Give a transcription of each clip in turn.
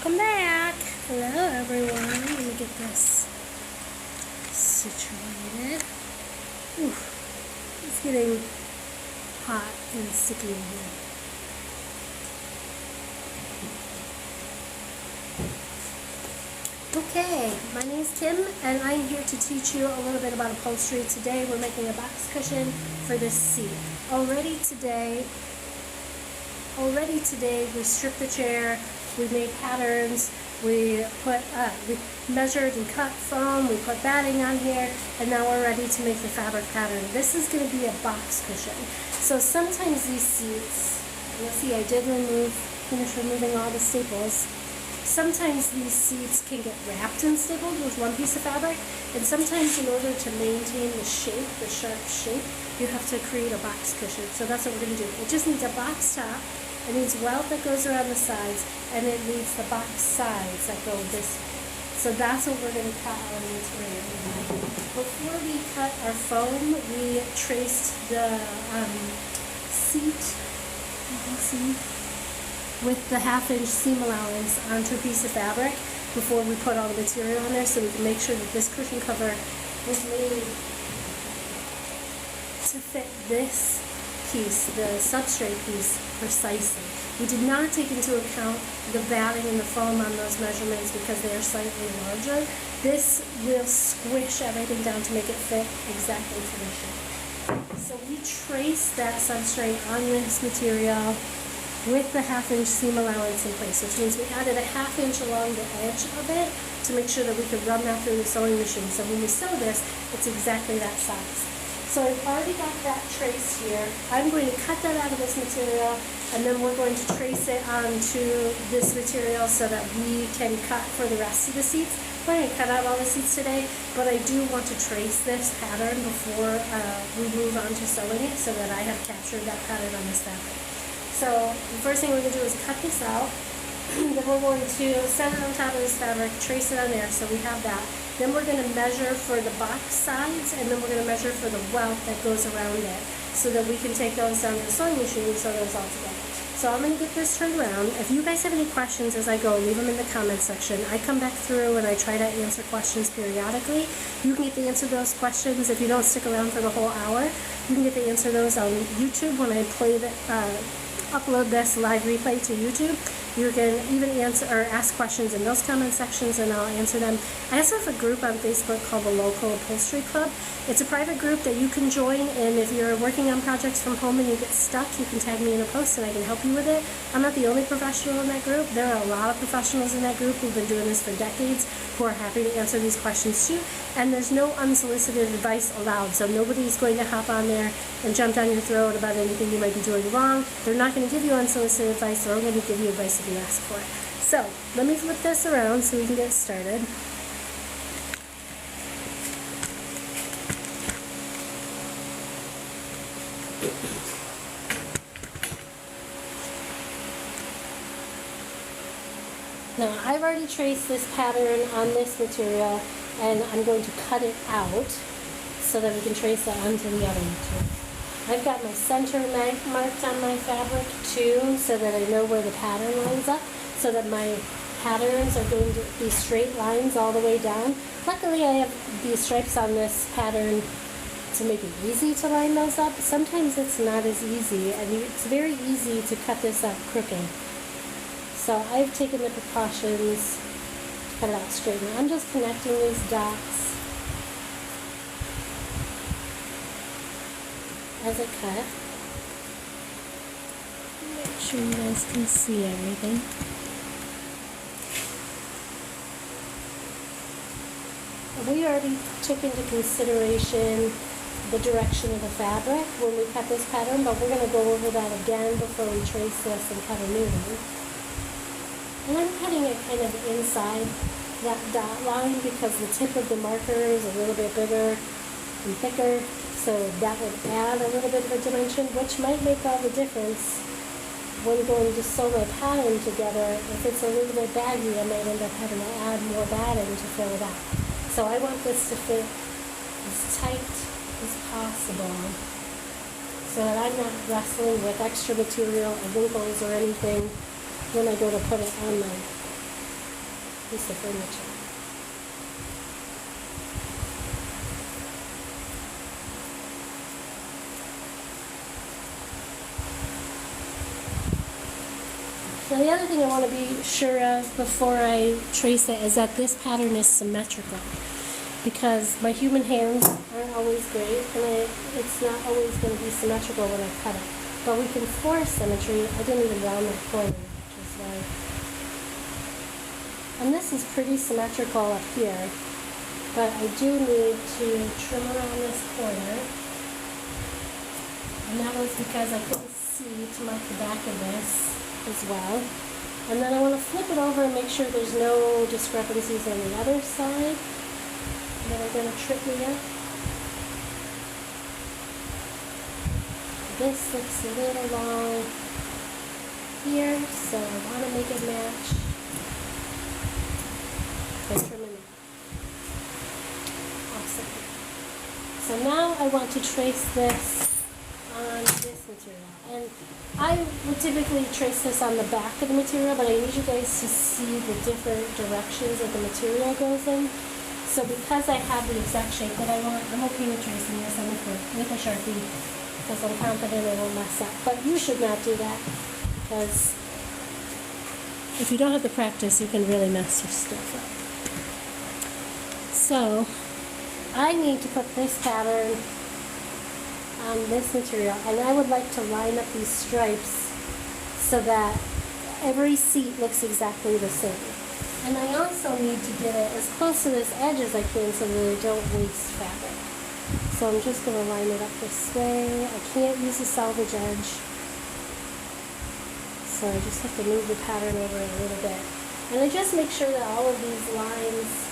Welcome back. Hello everyone. Let me get this situated. Oof, it's getting hot and sticky in here. Okay, my name is Kim and I'm here to teach you a little bit about upholstery. Today we're making a box cushion for this seat. Already today we stripped the chair, we made patterns, we measured and cut foam, we put batting on here, and now we're ready to make the fabric pattern. This is going to be a box cushion. So sometimes these seats, you'll see I did finish removing all the staples. Sometimes these seats can get wrapped and stapled with one piece of fabric, and sometimes in order to maintain the shape, the sharp shape, you have to create a box cushion. So that's what we're going to do. It just needs a box top, it needs welt that goes around the sides, and it needs the box sides that go this way. So that's what we're going to cut our material. Before we cut our foam, we traced the seat, you can see, with the 1/2-inch seam allowance onto a piece of fabric before we put all the material on there, so we can make sure that this cushion cover was made to fit this piece, the substrate piece, precisely. We did not take into account the batting and the foam on those measurements because they are slightly larger. This will squish everything down to make it fit exactly to the shape. So we traced that substrate on this material with the 1/2-inch seam allowance in place, which means we added a 1/2 inch along the edge of it to make sure that we could run that through the sewing machine. So when we sew this, it's exactly that size. So I've already got that traced here. I'm going to cut that out of this material, and then we're going to trace it onto this material so that we can cut for the rest of the seats. We're going to cut out all the seats today, but I do want to trace this pattern before we move on to sewing it so that I have captured that pattern on this fabric. So the first thing we're going to do is cut this out. Then we're going to set it on top of this fabric, trace it on there, so we have that. Then we're going to measure for the box sides, and then we're going to measure for the welt that goes around it, so that we can take those down to the sewing machine and sew those all together. So I'm going to get this turned around. If you guys have any questions as I go, leave them in the comments section. I come back through and I try to answer questions periodically. You can get to answer those questions if you don't stick around for the whole hour. You can get to answer those on YouTube when I upload this live replay to YouTube. You can even answer or ask questions in those comment sections and I'll answer them. I also have a group on Facebook called the Local Upholstery Club. It's a private group that you can join, and if you're working on projects from home and you get stuck, you can tag me in a post and I can help you with it. I'm not the only professional in that group. There are a lot of professionals in that group who've been doing this for decades who are happy to answer these questions too. And there's no unsolicited advice allowed, so nobody's going to hop on there and jump down your throat about anything you might be doing wrong. They're not going to give you unsolicited advice. They're only going to give you advice if you ask for it. So let me flip this around so we can get started. Now I've already traced this pattern on this material, and I'm going to cut it out so that we can trace it onto the other material. I've got my center marked on my fabric too, so that I know where the pattern lines up, so that my patterns are going to be straight lines all the way down. Luckily I have these stripes on this pattern to make it easy to line those up. Sometimes it's not as easy, and it's very easy to cut this up crooked. So I've taken the precautions to cut it out straight. Now I'm just connecting these dots as I cut. Make sure you guys can see everything. We already took into consideration the direction of the fabric when we cut this pattern, but we're going to go over that again before we trace this and cut a new one. And I'm cutting it kind of inside that dot line because the tip of the marker is a little bit bigger and thicker, so that would add a little bit of a dimension, which might make all the difference when going to sew my pattern together. If it's a little bit baggy, I might end up having to add more batting to fill it out. So I want this to fit as tight as possible so that I'm not wrestling with extra material or wrinkles or anything when I go to put it on my piece of furniture. Now the other thing I want to be sure of before I trace it is that this pattern is symmetrical, because my human hands aren't always great, and it's not always going to be symmetrical when I cut it. But we can force symmetry. I didn't even round that corner, which is why. And this is pretty symmetrical up here, but I do need to trim around this corner. And that was because I couldn't see to mark the back of this as well. And then I want to flip it over and make sure there's no discrepancies on the other side that are going to trip me up. This looks a little long here, so I want to make it match by trimming it. Awesome. So now I want to trace this on this material. And I would typically trace this on the back of the material, but I need you guys to see the different directions that the material goes in. So because I have the exact shape that I want, I'm okay with tracing this on the foot with a Sharpie, because I'm confident it won't mess up. But you should not do that, because if you don't have the practice, you can really mess your stuff up. So I need to put this pattern on this material, and I would like to line up these stripes so that every seat looks exactly the same. And I also need to get it as close to this edge as I can so that I don't waste fabric. So I'm just going to line it up this way. I can't use a salvage edge, so I just have to move the pattern over a little bit. And I just make sure that all of these lines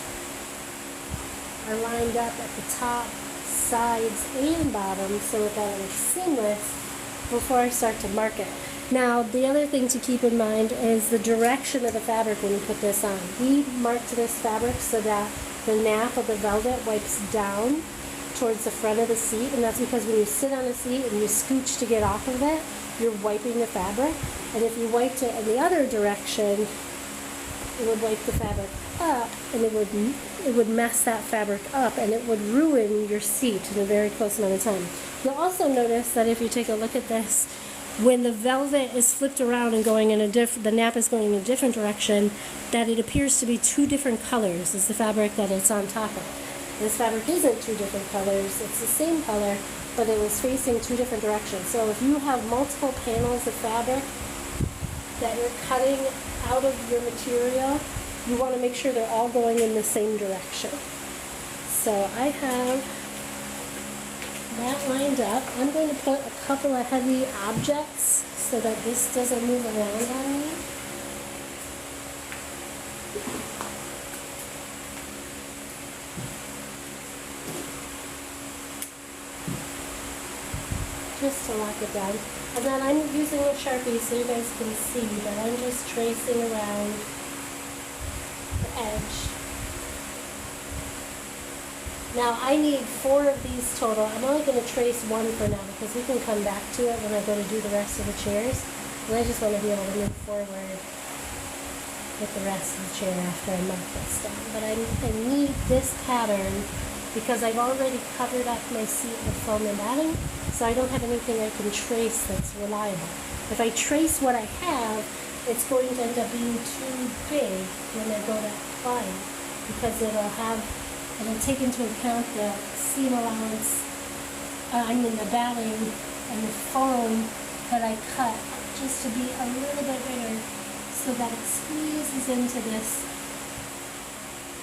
are lined up at the top, sides, and bottom so that it looks seamless before I start to mark it. Now, the other thing to keep in mind is the direction of the fabric when you put this on. We marked this fabric so that the nap of the velvet wipes down towards the front of the seat, and that's because when you sit on the seat and you scooch to get off of it, you're wiping the fabric. And if you wiped it in the other direction, it would wipe the fabric up, and it would mess that fabric up, and it would ruin your seat in a very close amount of time. You'll also notice that if you take a look at this, when the velvet is flipped around and going in the nap is going in a different direction, that it appears to be two different colors as the fabric that it's on top of. This fabric isn't two different colors, it's the same color, but it was facing two different directions. So if you have multiple panels of fabric that you're cutting out of your material, you want to make sure they're all going in the same direction. So I have that lined up. I'm going to put a couple of heavy objects so that this doesn't move around on me. Just to lock it down. And then I'm using a Sharpie so you guys can see that I'm just tracing around the edge. Now I need 4 of these total. I'm only going to trace 1 for now because we can come back to it when I go to do the rest of the chairs. And I just want to be able to move forward with the rest of the chair after I mark this down. But I need this pattern because I've already covered up my seat with foam and matting, so I don't have anything I can trace that's reliable. If I trace what I have, it's going to end up being too big when I go to apply it because it'll take into account the seam allowance, the batting and the foam that I cut just to be a little bit bigger so that it squeezes into this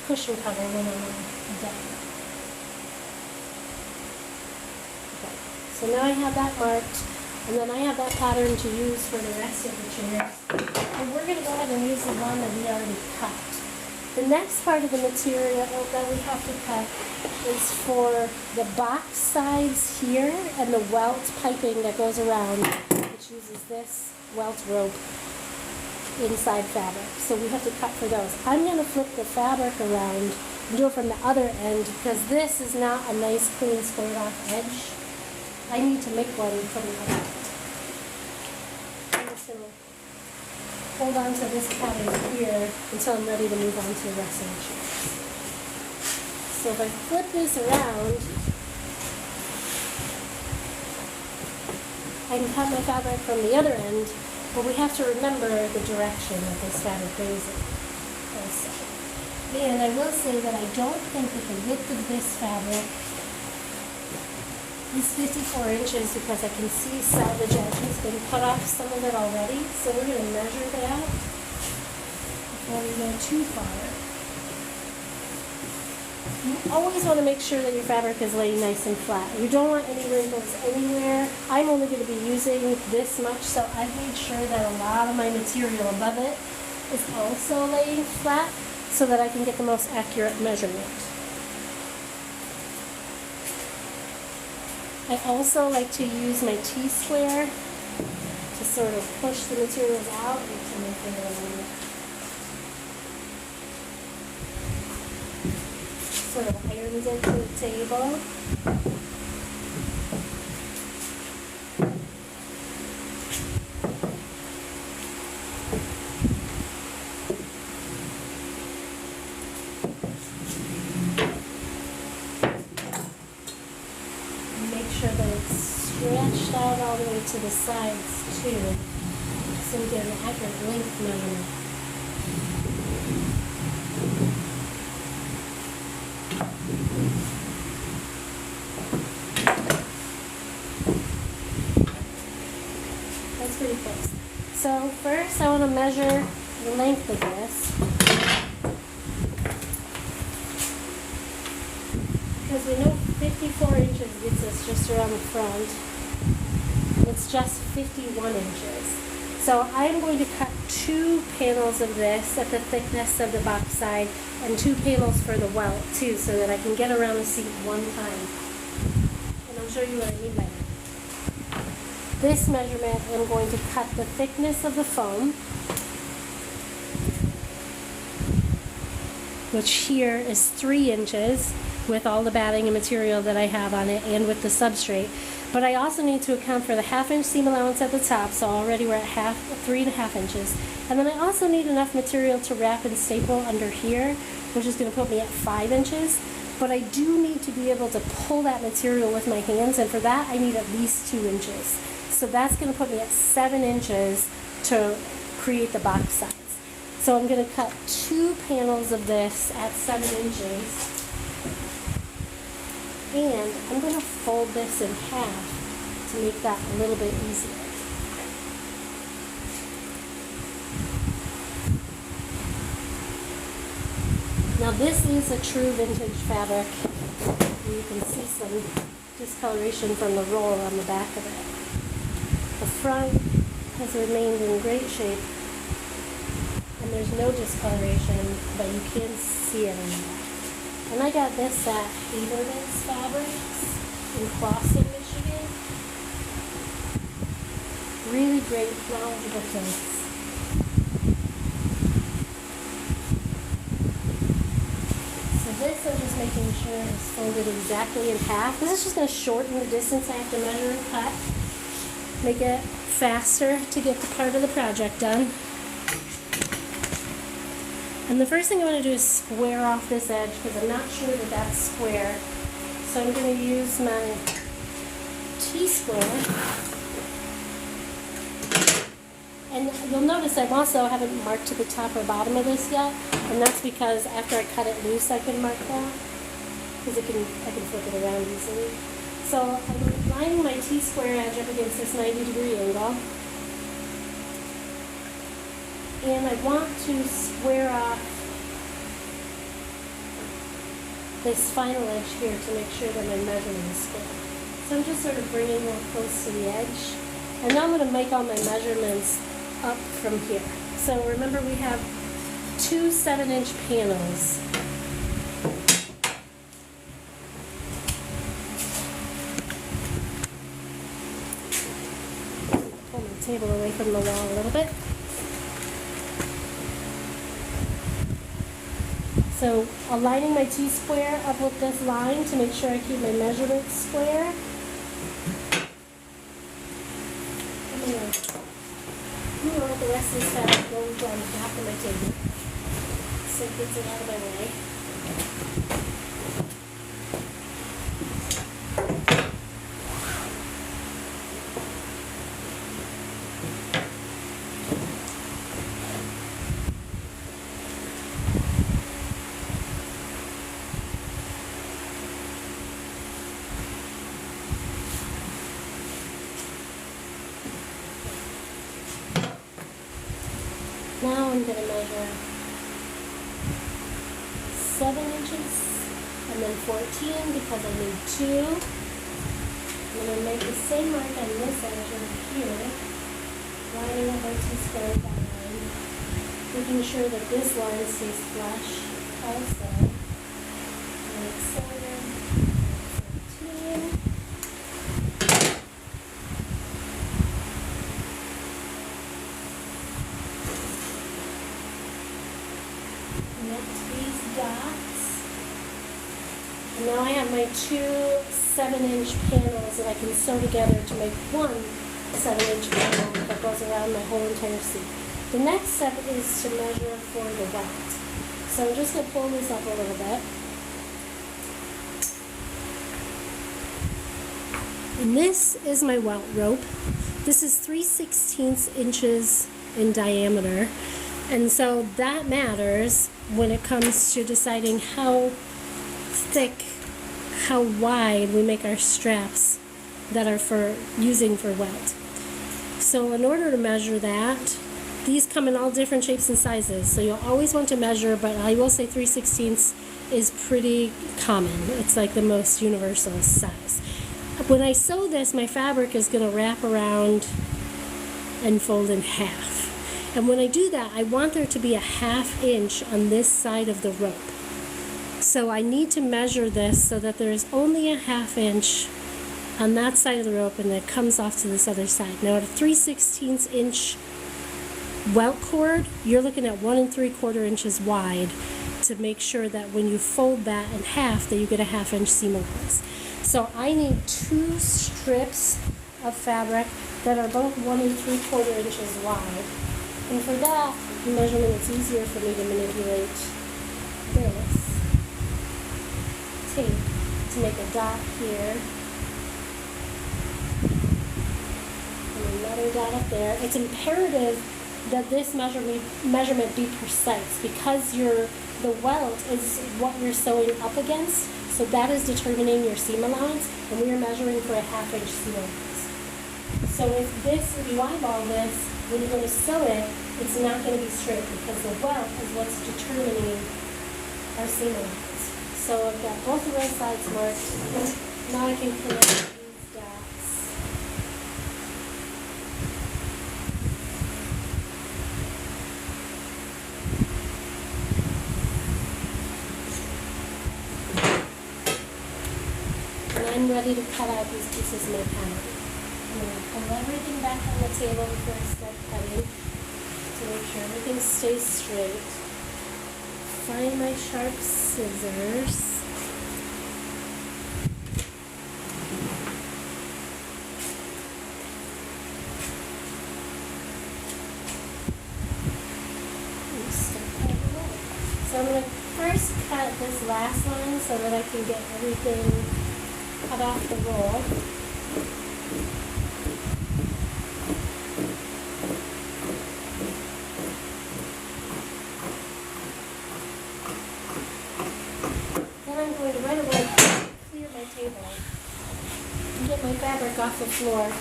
cushion cover when I'm done. Okay, so now I have that marked, and then I have that pattern to use for the rest of the chairs. And we're going to go ahead and use the one that we already cut. The next part of the material that we have to cut is for the box sides here and the welt piping that goes around, which uses this welt rope inside fabric. So we have to cut for those. I'm going to flip the fabric around and do it from the other end because this is not a nice clean squared off edge. I need to make one from the other end. I'm just going to hold on to this pattern here until I'm ready to move on to the rest of the shapes. So if I flip this around, I can cut my fabric from the other end, but we have to remember the direction that this fabric goes in also. And I will say that I don't think that the width of this fabric is 54 inches because I can see salvage edge has been cut off some of it already. So we're going to measure that before we go too far. You always want to make sure that your fabric is laying nice and flat. You don't want any wrinkles anywhere. I'm only going to be using this much, so I've made sure that a lot of my material above it is also laying flat so that I can get the most accurate measurement. I also like to use my T-square to sort of push the materials out and to make it sort of irons it to the table. Stretched out all the way to the sides too, so we get an accurate length measurement. That's pretty close. So first I want to measure the length of this, because we know 54 inches gets us just around the front. It's just 51 inches. So I'm going to cut 2 panels of this at the thickness of the box side and 2 panels for the welt too, so that I can get around the seat one time. And I'll show you what I mean by that. This measurement, I'm going to cut the thickness of the foam, which here is 3 inches with all the batting and material that I have on it and with the substrate. But I also need to account for the 1/2 inch seam allowance at the top, so already we're at 3.5 inches. And then I also need enough material to wrap and staple under here, which is going to put me at 5 inches. But I do need to be able to pull that material with my hands, and for that I need at least 2 inches. So that's going to put me at 7 inches to create the box size. So I'm going to cut 2 panels of this at 7 inches. And I'm going to fold this in half to make that a little bit easier. Now this is a true vintage fabric. You can see some discoloration from the roll on the back of it. The front has remained in great shape, and there's no discoloration, but you can see it in the back. And I got this at Haberman's Fabrics in Clawson, Michigan. Really great, knowledgeable place. So this, I'm just making sure is folded exactly in half. This is just going to shorten the distance I have to measure and cut. Make it faster to get the part of the project done. And the first thing I want to do is square off this edge because I'm not sure that that's square. So I'm going to use my T-square. And you'll notice I also haven't marked to the top or bottom of this yet. And that's because after I cut it loose, I can mark that. Because I can flip it around easily. So I'm lining my T-square edge up against this 90-degree angle. And I want to square off this final edge here to make sure that my measurement is square. So I'm just sort of bringing it close to the edge. And now I'm going to make all my measurements up from here. So remember we have 2 7-inch panels. Pull my table away from the wall a little bit. So aligning my T-square up with this line to make sure I keep my measurements square. I'm going to I'm going to let the rest of this fabric go down the back of my table so it gets it out of my way. Now I'm going to measure 7 inches and then 14 because I need 2. I'm going to make the same mark on this edge over here, lining up our T-squared line, making sure that this line stays flush also. Like 7, 14. These dots. And now I have my 2 7-inch panels that I can sew together to make one 7-inch panel that goes around my whole entire seat. The next step is to measure for the welt. So I'm just going to pull this up a little bit. And this is my welt rope. This is 3/16 inches in diameter. And so that matters when it comes to deciding how thick, how wide we make our straps that are for using for welt. So in order to measure that, these come in all different shapes and sizes. So you'll always want to measure, but I will say 3/16 is pretty common. It's like the most universal size. When I sew this, my fabric is going to wrap around and fold in half. And when I do that, I want there to be a 1/2 inch on this side of the rope. So I need to measure this so that there's only a 1/2 inch on that side of the rope and it comes off to this other side. Now at a 3/16 inch welt cord, you're looking at 1 3/4 inches wide to make sure that when you fold that in half that you get a 1/2 inch seam allowance. So I need 2 strips of fabric that are both 1 3/4 inches wide. And for that measurement, it's easier for me to manipulate this tape to make a dot here. And another dot up there. It's imperative that this measurement be precise because the welt is what you're sewing up against. So that is determining your seam allowance, and we are measuring for a 1/2 inch seam allowance. So if you eyeball this, when you're going to sew it, it's not going to be straight because the welt is what's determining our seam allowance. So I've got both of those sides marked. Now I can connect these dots. And I'm ready to cut out these pieces of my pattern. I'm going to pull everything back on the table before I start cutting to make sure everything stays straight. Find my sharp scissors. So I'm going to first cut this last line so that I can get everything cut off the roll. Get my fabric off the floor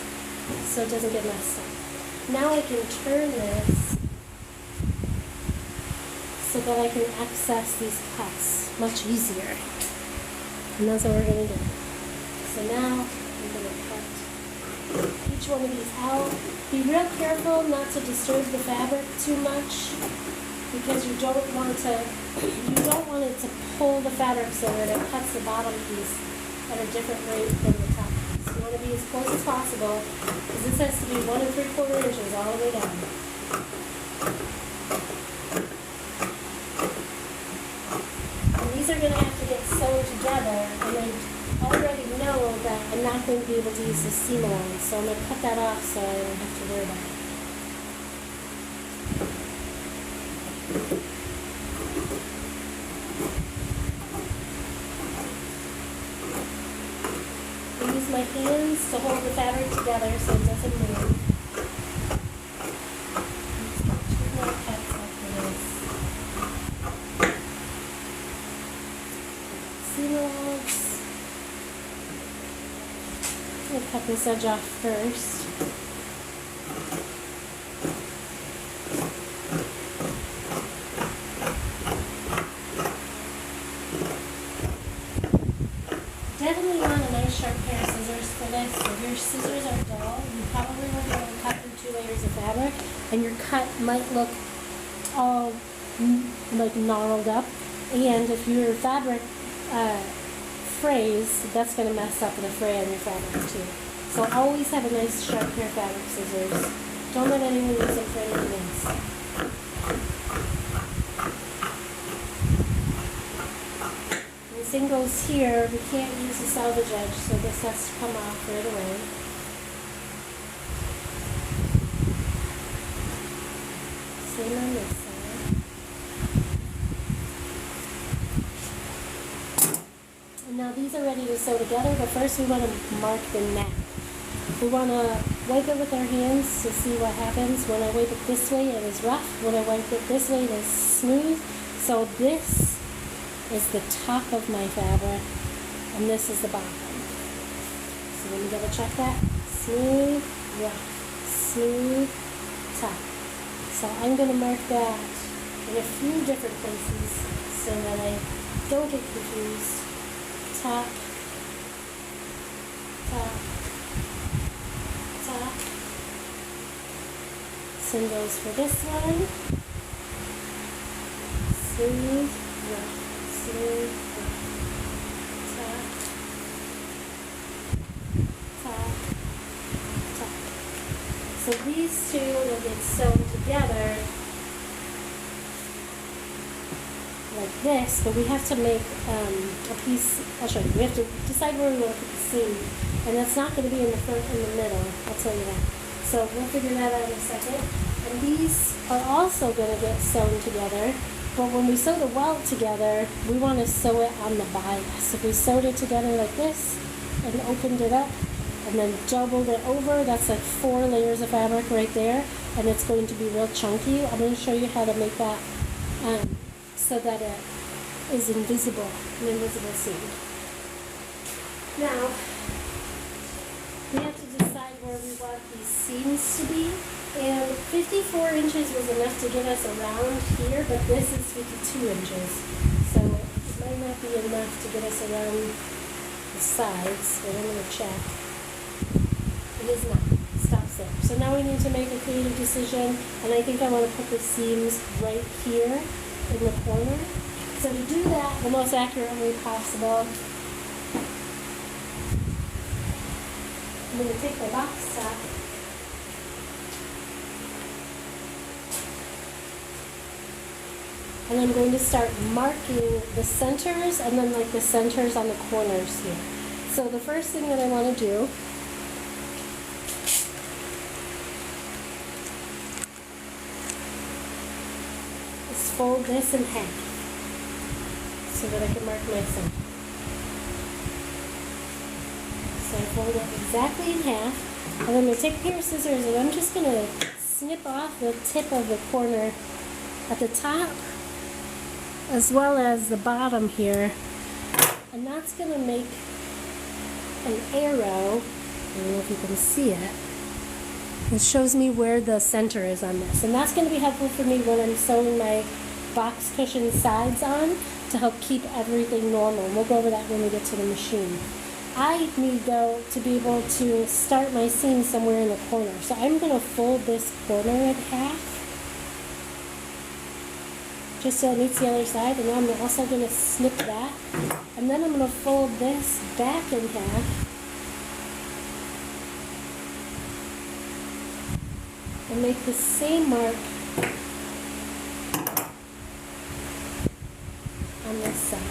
so it doesn't get messed up. Now I can turn this so that I can access these cuts much easier. And that's what we're going to do. So now I'm going to cut each one of these out. Be real careful not to disturb the fabric too much because you don't want it to pull the fabric so that it cuts the bottom piece at a different rate than the top piece. You want to be as close as possible because this has to be 1 3/4 inches all the way down. And these are going to have to get sewed together, and I already know that I'm not going to be able to use the seam allowance, so I'm going to cut that off so I don't have to worry about it. use my hands to hold the fabric together so it doesn't move. Two more cuts after this. Seam allowance. I'm going to cut this edge off first. Definitely want a nice sharp pair of scissors for this. If your scissors are dull, you probably won't be able to cut through 2 layers of fabric, and your cut might look all like gnarled up. And if your fabric frays, that's going to mess up the fray on your fabric too. So always have a nice sharp pair of fabric scissors. Don't let anyone use it for anything else. Thing goes here, we can't use the salvage edge, so this has to come off right away. Same on this side. And now these are ready to sew together, but first we want to mark the neck. We want to wipe it with our hands to see what happens. When I wipe it this way, it is rough. When I wipe it this way, it is smooth. So this is the top of my fabric, and this is the bottom. So let me double check that. Smooth, rough, smooth, top. So I'm going to mark that in a few different places so that I don't get confused. Top, top, top. Same goes for this one. Smooth, rough. Smooth, top, top, top. So these two will get sewn together like this, but we have to make a piece. I'll show you. We have to decide where we want to put the seam, and that's not going to be in the front and the middle. I'll tell you that. So we'll figure that out in a second. And these are also going to get sewn together. But when we sew the welt together, we want to sew it on the bias. If we sewed it together like this and opened it up and then doubled it over, that's like 4 layers of fabric right there, and it's going to be real chunky. I'm going to show you how to make that so that it is invisible, an invisible seam. Now, we have to decide where we want these seams to be. And 54 inches was enough to get us around here, but this is 52 inches. So it might not be enough to get us around the sides, but I'm going to check. It is not. It stops there. So now we need to make a creative decision, and I think I want to put the seams right here in the corner. So to do that the most accurate way possible, I'm going to take my box top. And I'm going to start marking the centers and then like the centers on the corners here. So the first thing that I want to do is fold this in half so that I can mark my center. So I fold it exactly in half, and then I'm going to take a pair of scissors and I'm just going to snip off the tip of the corner at the top as well as the bottom here, and that's going to make an arrow. I don't know if you can see it. It shows me where the center is on this, and that's going to be helpful for me when I'm sewing my box cushion sides on to help keep everything normal. We'll go over that when we get to the machine. I need, though, to be able to start my seam somewhere in the corner. So I'm going to fold this corner in half, just so it meets the other side, and then I'm also going to snip that, and then I'm going to fold this back in half, and make the same mark on this side.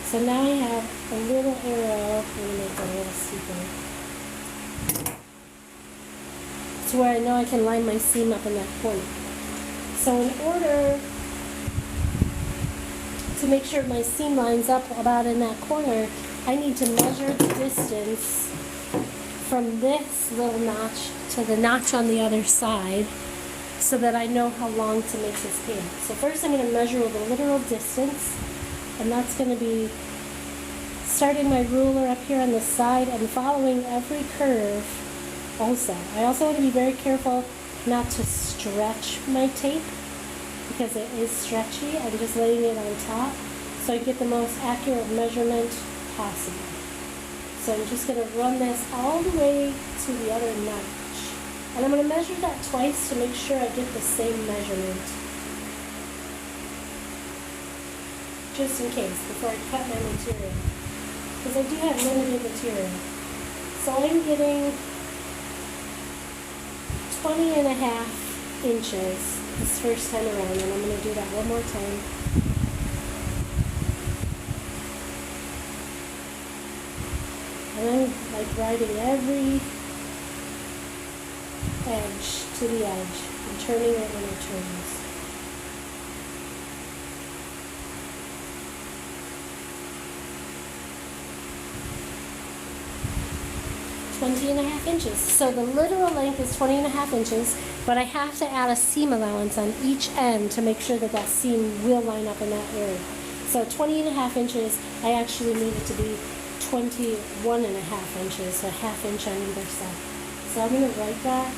So now I have a little arrow. I'm going to make it a little steeper, to where I know I can line my seam up in that corner. So in order to make sure my seam lines up about in that corner, I need to measure the distance from this little notch to the notch on the other side so that I know how long to make this panel. So first I'm going to measure the literal distance, and that's going to be starting my ruler up here on the side and following every curve also. I also want to be very careful not to stretch my tape because it is stretchy. I'm just laying it on top so I get the most accurate measurement possible. So I'm just going to run this all the way to the other notch. And I'm going to measure that twice to make sure I get the same measurement. Just in case, before I cut my material. Because I do have limited material. So I'm getting 20.5 inches this first time around, and I'm going to do that one more time. And I'm like riding every edge to the edge and turning it when it turns. .5 inches. So the literal length is 20.5 inches, but I have to add a seam allowance on each end to make sure that that seam will line up in that area. So 20.5 inches, I actually need it to be 21.5 inches, so a ½ inch on either side. So I'm going to write that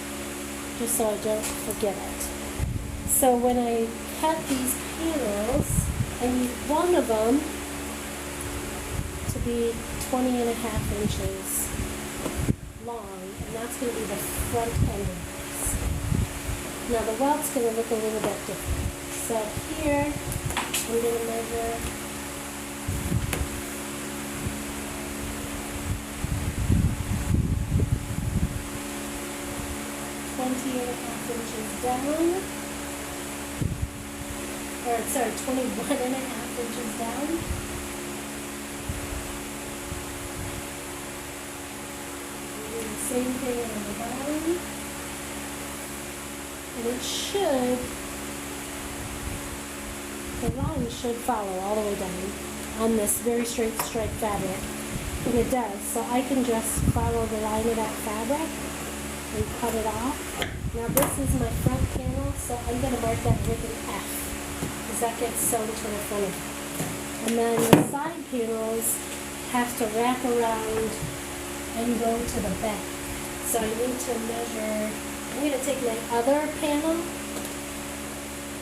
just so I don't forget it. So when I cut these panels, I need one of them to be 20.5 inches long, and that's going to be the front end of this. Now the welt's going to look a little bit different. So here, I'm going to measure 20.5 inches down, or sorry, 21.5 inches down. Same thing on the bottom, and it should, the line should follow all the way down on this very straight stripe fabric, and it does, so I can just follow the line of that fabric and cut it off. Now this is my front panel, so I'm going to mark that with an F, because that gets sewn to the front of it. And then the side panels have to wrap around and go to the back. So I need to measure, I'm going to take my other panel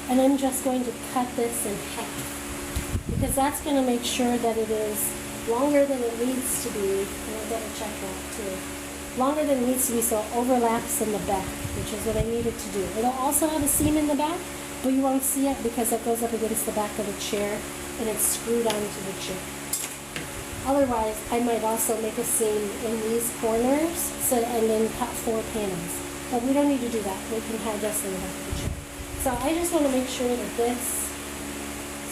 and I'm just going to cut this in half, because that's going to make sure that it is longer than it needs to be, and I'll double check that too. Longer than it needs to be so it overlaps in the back, which is what I needed to do. It'll also have a seam in the back, but you won't see it because it goes up against the back of the chair and it's screwed onto the chair. Otherwise, I might also make a seam in these corners and then cut 4 panels. But we don't need to do that. We can have this in the back of the chair. So I just want to make sure that this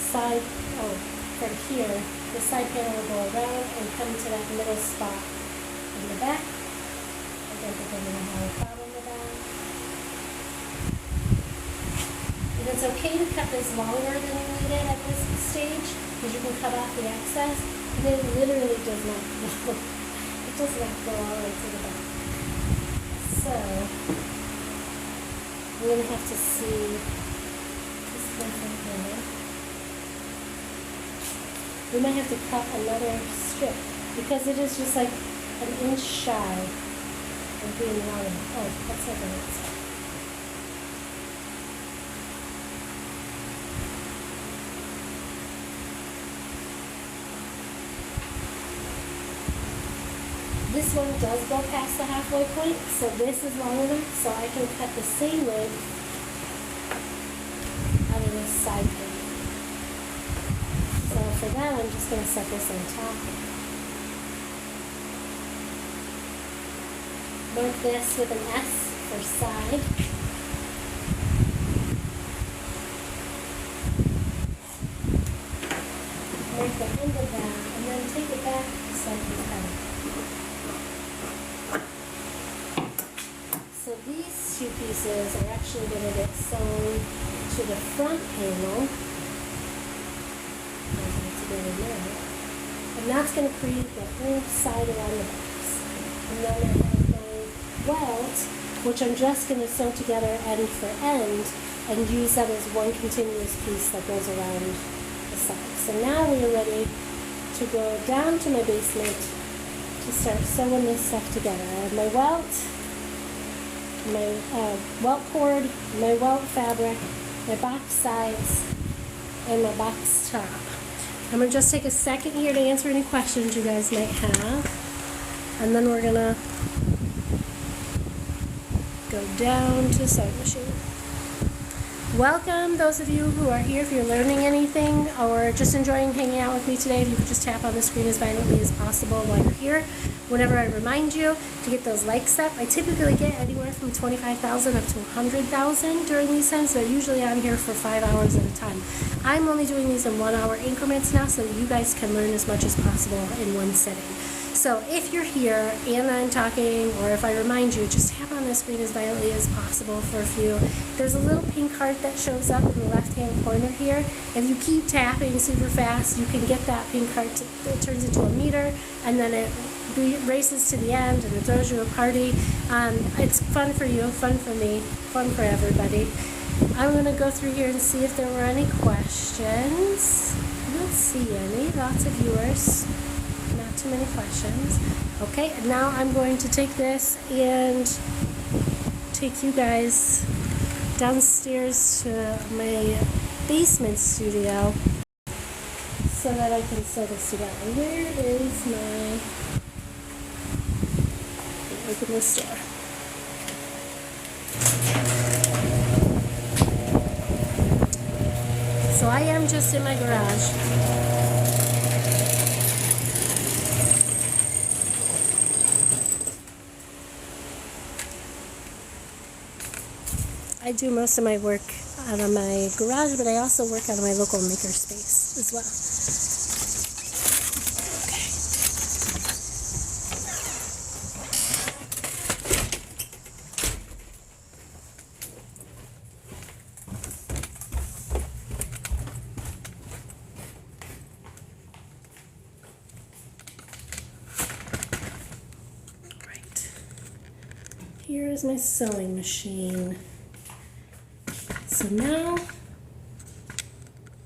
side, from here, the side panel will go around and come to that middle spot in the back. I don't think I'm going to have a problem with that. And it's okay to cut this longer than you need it at this stage, because you can cut off the excess. And it literally does not go. It does not go all the way to the back. So we're going to have to see this one from here. We might have to cut another strip because it is just like an inch shy of being long. Oh, that's not the right side. This one does go past the halfway point, so this is long enough so I can cut the same length out of this side panel. So for that, I'm just going to set this on top. Mark this with an S for side. Mark the end of that, and then take it back so I can cut it. So these 2 pieces are actually going to get sewn to the front panel. in there. And that's going to create the whole side around the box. And then I have my welt, which I'm just going to sew together end for end and use that as one continuous piece that goes around the side. So now we are ready to go down to my basement to start sewing this stuff together. I have my welt, my welt cord, my welt fabric, my box sides, and my box top. I'm going to just take a second here to answer any questions you guys might have, and then we're going to go down to the sewing machine. Welcome, those of you who are here. If you're learning anything or just enjoying hanging out with me today, if you could just tap on the screen as violently as possible while you're here. Whenever I remind you to get those likes up, I typically get anywhere from 25,000 up to 100,000 during these times, but usually I'm here for 5 hours at a time. I'm only doing these in 1 hour increments now so that you guys can learn as much as possible in one sitting. So if you're here and I'm talking, or if I remind you, just tap on the screen as violently as possible for a few. There's a little pink heart that shows up in the left-hand corner here. If you keep tapping super fast, you can get that pink heart. It turns into a meter, and then it races to the end, and it throws you a party. It's fun for you, fun for me, fun for everybody. I'm going to go through here and see if there were any questions. I don't see any. Lots of viewers. Not too many questions. Okay, now I'm going to take this and take you guys downstairs to my basement studio so that I can sew this together. Where is my... Open this door. So I am just in my garage. I do most of my work out of my garage, but I also work out of my local makerspace as well. Okay. Right. Here is my sewing machine. So now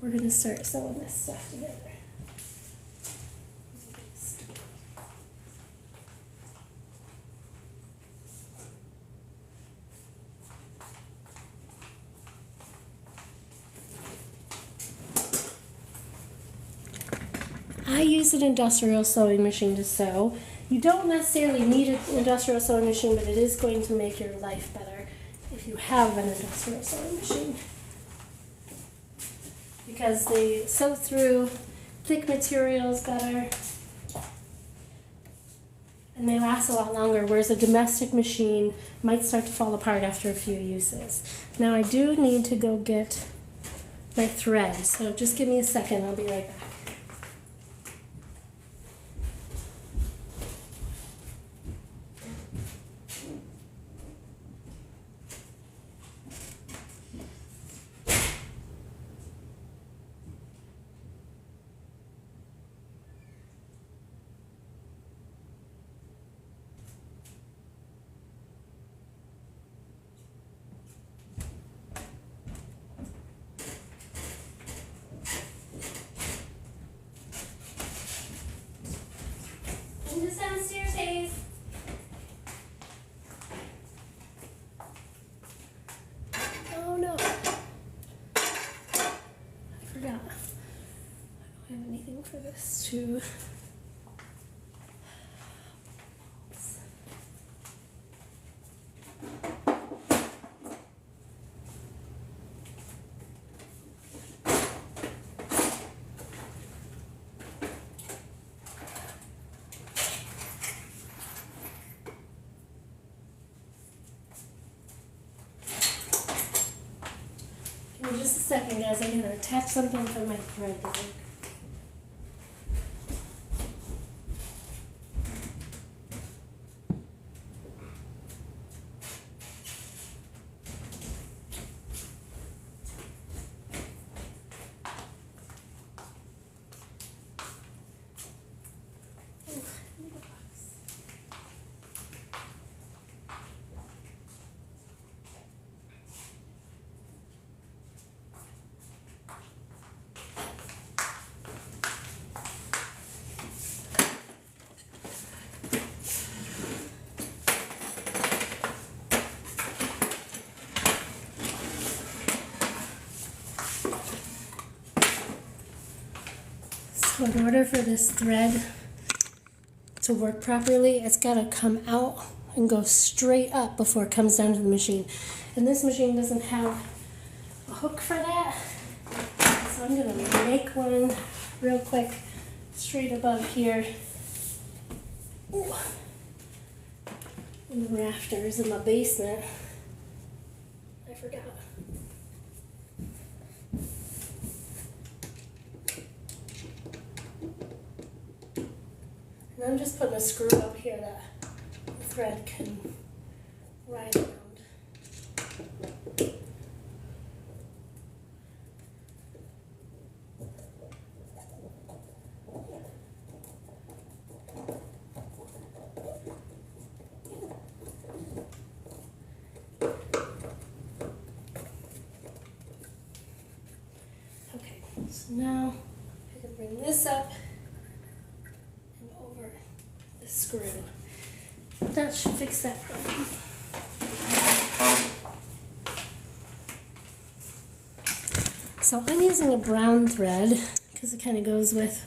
we're going to start sewing this stuff together. I use an industrial sewing machine to sew. You don't necessarily need an industrial sewing machine, but it is going to make your life better if you have an industrial sewing machine, because they sew through thick materials better and they last a lot longer, whereas a domestic machine might start to fall apart after a few uses. Now I do need to go get my thread, so just give me a second, I'll be right back. Downstairs, Hayes. Oh no. I forgot. I don't have anything for this to... Give me just a second, guys. I'm going to attach something for my thread bag. So in order for this thread to work properly, it's got to come out and go straight up before it comes down to the machine. And this machine doesn't have a hook for that. So I'm going to make one real quick straight above here. Ooh. In the rafters in my basement. I forgot. And I'm just putting a screw up here that the thread can ride around. Okay, so now I can bring this up and over the screw. That should fix that problem. So I'm using a brown thread because it kind of goes with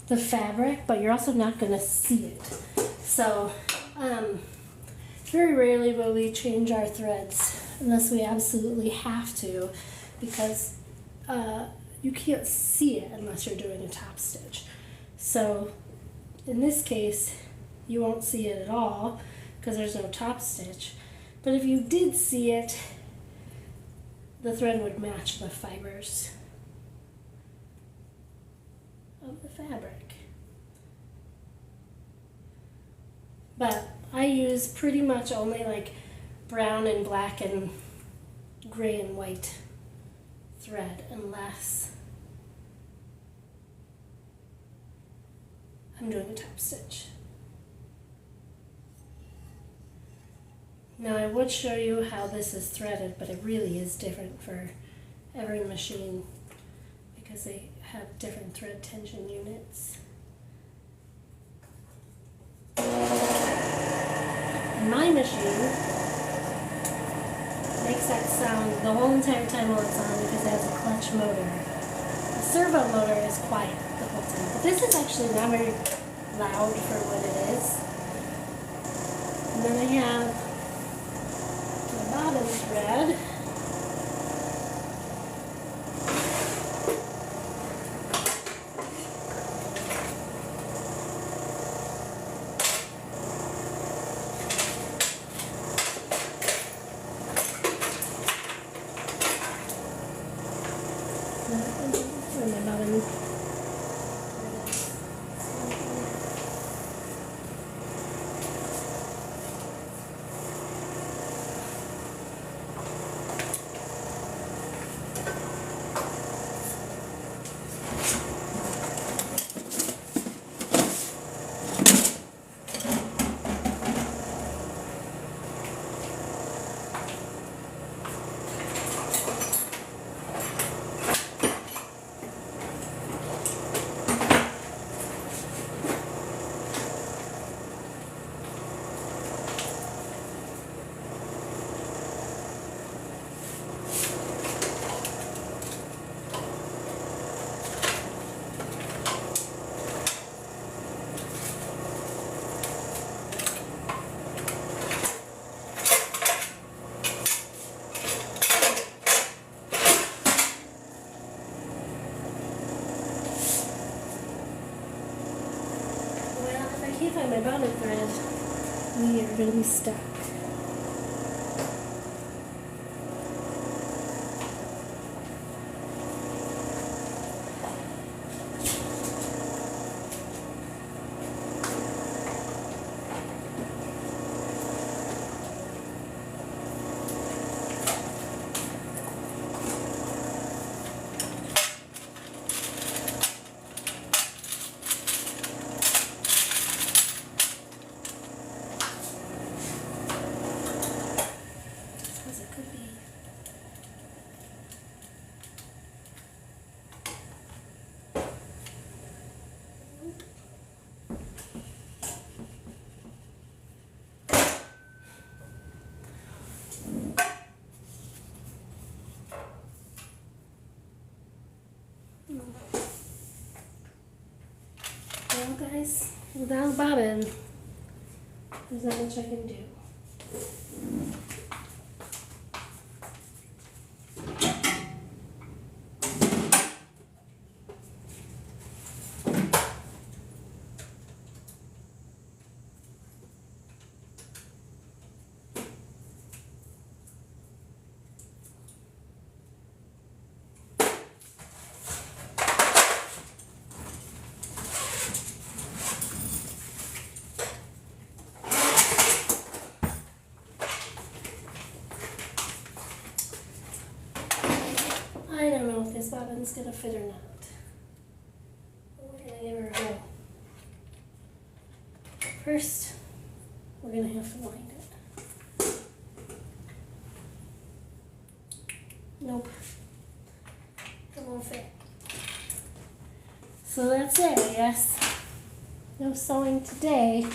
the fabric, but you're also not going to see it. So very rarely will we change our threads unless we absolutely have to, because you can't see it unless you're doing a top stitch. So in this case, you won't see it at all because there's no top stitch. But if you did see it, the thread would match the fibers of the fabric. But I use pretty much only like brown and black and gray and white thread unless I'm doing a top stitch. Now I would show you how this is threaded, but it really is different for every machine because they have different thread tension units. My machine makes that sound the whole entire time while it's on because it has a clutch motor. The servo motor is quiet the whole time, but this is actually not very loud for what it is. And then I have the bottom thread. My bottom thread, we are going to be stuck. Well, guys, without a bobbin, there's not much I can do. I don't know if this bobbin's gonna fit or not. We're gonna give her a go. First, we're gonna have to wind it. Nope. It won't fit. So that's it, I guess. No sewing today.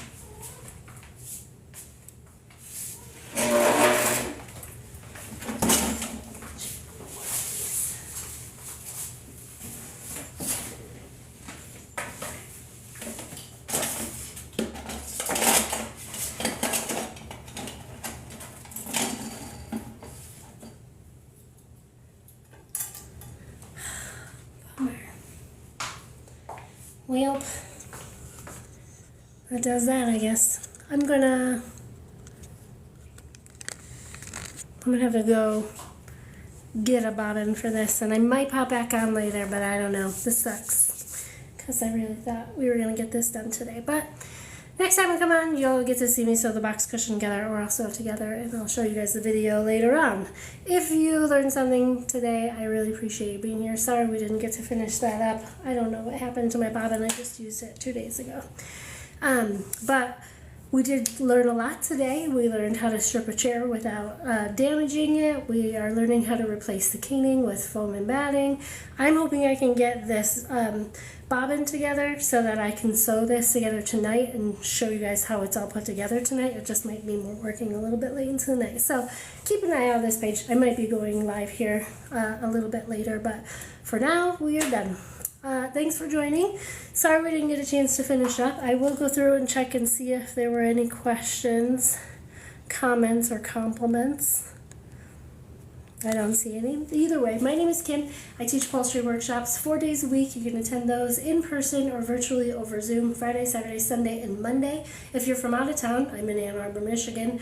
Well, that does that, I guess. I'm gonna have to go get a bobbin for this, and I might pop back on later, but I don't know. This sucks, because I really thought we were gonna get this done today. But next time I come on, you'll get to see me sew the box cushion together, or I'll sew it together, and I'll show you guys the video later on. If you learned something today, I really appreciate you being here. Sorry we didn't get to finish that up. I don't know what happened to my bobbin. I just used it 2 days ago. But we did learn a lot today. We learned how to strip a chair without damaging it. We are learning how to replace the caning with foam and batting. I'm hoping I can get this bobbin together so that I can sew this together tonight and show you guys how it's all put together tonight. It just might mean we're working a little bit late into the night. So keep an eye out on this page. I might be going live here a little bit later, but for now, we are done. Thanks for joining. Sorry we didn't get a chance to finish up. I will go through and check and see if there were any questions, comments, or compliments. I don't see any. Either way, my name is Kim. I teach upholstery workshops 4 days a week. You can attend those in person or virtually over Zoom, Friday, Saturday, Sunday, and Monday. If you're from out of town, I'm in Ann Arbor, Michigan.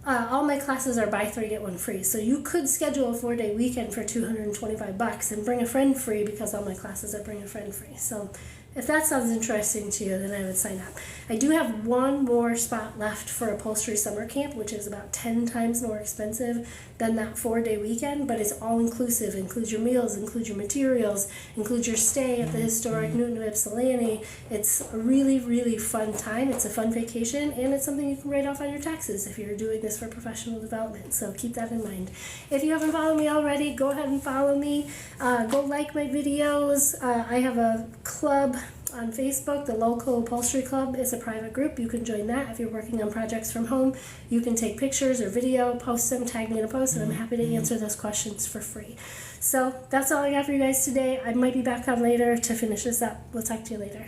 All my classes are buy 3 get 1 free, so you could schedule a 4-day weekend for $225 and bring a friend free, because all my classes are bring a friend free. So if that sounds interesting to you, then I would sign up. I do have one more spot left for Upholstery Summer Camp, which is about 10 times more expensive than that 4-day weekend, but it's all inclusive. Includes your meals, includes your materials, includes your stay at the historic Newton of Ypsilanti. It's a really, really fun time. It's a fun vacation, and it's something you can write off on your taxes if you're doing this for professional development. So keep that in mind. If you haven't followed me already, go ahead and follow me. Go like my videos. I have a club on Facebook. The Local Upholstery Club is a private group. You can join that if you're working on projects from home. You can take pictures or video, post them, tag me in a post, and I'm happy to answer those questions for free. So that's all I got for you guys today. I might be back on later to finish this up. We'll talk to you later.